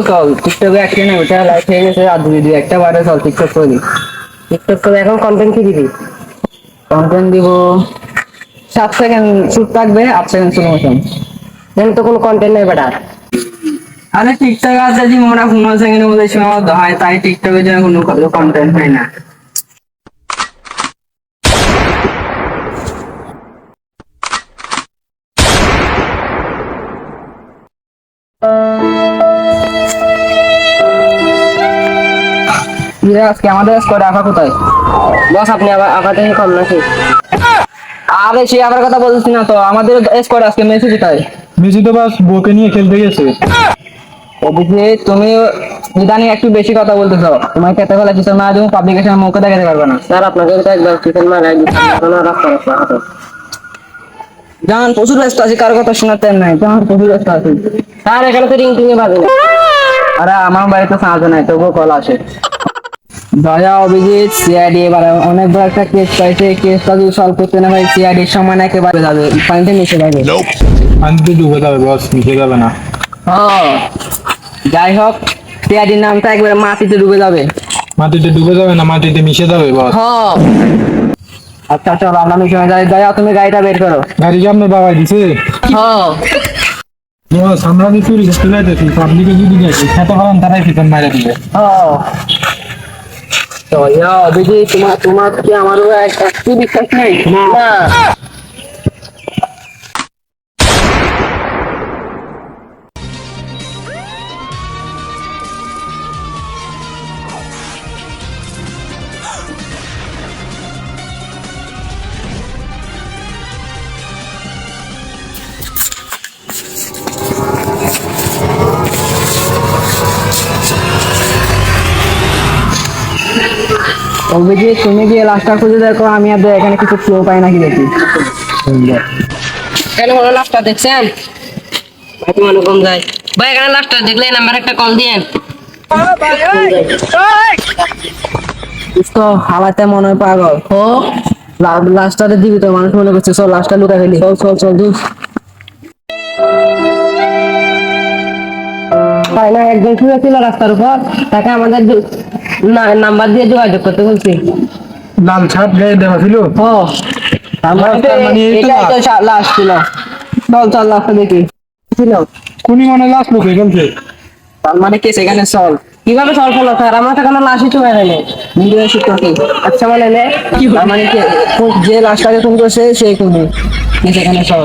চল টিকটকে একটা না ওটা লাইভ হয়ে গেছে আর দুই একটা বারে চল টিকটক করি। টিকটক করে এখন কন্টেন্ট কি দিবি? কন্টেন্ট দিব 7 সেকেন্ড শুট থাকবে 8 সেকেন্ড স্লো মোশন। এখন তো কোনো কন্টেন্ট নাই বেটা। আরে টিকটক আছে যে মোরা 15 সেকেন্ডের মধ্যে সীমাবদ্ধ হয়, তাই টিকটকের জন্য কোনো কন্টেন্ট হয় না। আজকে আমাদের স্কোয়াডে আঁকা কোথায়? বস আপনি আবার আঁকা থেকে কম নাকি? আরে সে আবার কথা বলছি না তো, আমাদের স্কোয়াড আজকে মেসি কোথায়? মেসি তো বাস বউকে নিয়ে খেলতে গেছে। অভিজিৎ তুমি ইদানিং একটু বেশি কথা বলতেছো, তোমার খেতে ফেলা কিছু না তুমি পাবলিকেশন মুখে দেখাতে পারবে না। স্যার আপনাকে তো একবার চিকেন মারাই দিচ্ছি, কোনো রাস্তা রাস্তা হাতে। জান প্রচুর ব্যস্ত আছি, কার কথা শোনাতে নাই, জান প্রচুর ব্যস্ত আছি। স্যার এখানে তো রিং টিং এ বাজে না। আরে আমার বাড়িতে সাহায্য নাই, তবুও কল আসে। দয়া অভিজিৎ সিআইডি এবার অনেক বড় একটা কেস পাইছে, কেসটা যদি সলভ করতে না হয় সিআইডির সম্মান একেবারে যাবে, পানিতে মিশে যাবে। পানিতে ডুবে যাবে বস, মিশে যাবে না। হ্যাঁ যাই হোক সিআইডির নামটা একবারে মাটিতে ডুবে যাবে। মাটিতে ডুবে যাবে না, মাটিতে মিশে যাবে বস। হ্যাঁ আচ্ছা চলো আমরা মিশে যাই। দয়া তুমি গাড়িটা বের করো। গাড়ি সামনে বাবাই দিছে। হ্যাঁ বস আমরা যে চুরি করতে যাইতেছি, পাবলিকে যদি দেখে খেতে পারেন তারাই পিছন মারা দিবে। হ্যাঁ দয়া অভিজিৎ তোমার তোমার কি আমারও একটু বিশ্বাস নেই না? অভিজিৎ তুমি গিয়ে লাস্টটা খুঁজে দেখো, আমি আর এখানে কিছু ফ্লো পাই নাকি দেখি। কেন হলো লাস্টটা দেখছেন? ভাই তোমার কম যায়। ভাই এখানে লাস্টটা দেখলে নাম্বার একটা কল দিয়েন। তো হালাতে মনে হয় পাগল। ও লাস্টটাতে দিবি তো, মানুষ মনে করছে চল লাস্টটা লুকা ফেলি, চল চল চল দুস। তাই না একজন শুয়ে ছিল রাস্তার উপর, তাকে আমাদের নাম্বার দিয়ে যোগাযোগ করতে বলছি। লাল ছাপ গায়ে দেওয়া ছিল। ও মানে এই তো এটাই তো লাস্ট ছিল। চল চল লাস্টটা দেখি ছিল। কোনি মনে লাশ লোকে খেলছে। তার মানে কি সেখানে চল কিভাবে সলভ হলো স্যার? আমরা তো কোনো লাশই চলে গেলে। ভিডিও শুট করতে। আচ্ছা মানে নে তার মানে কি যে লাস্টটাকে খুন করছে সেই খুনি, সেখানে চল।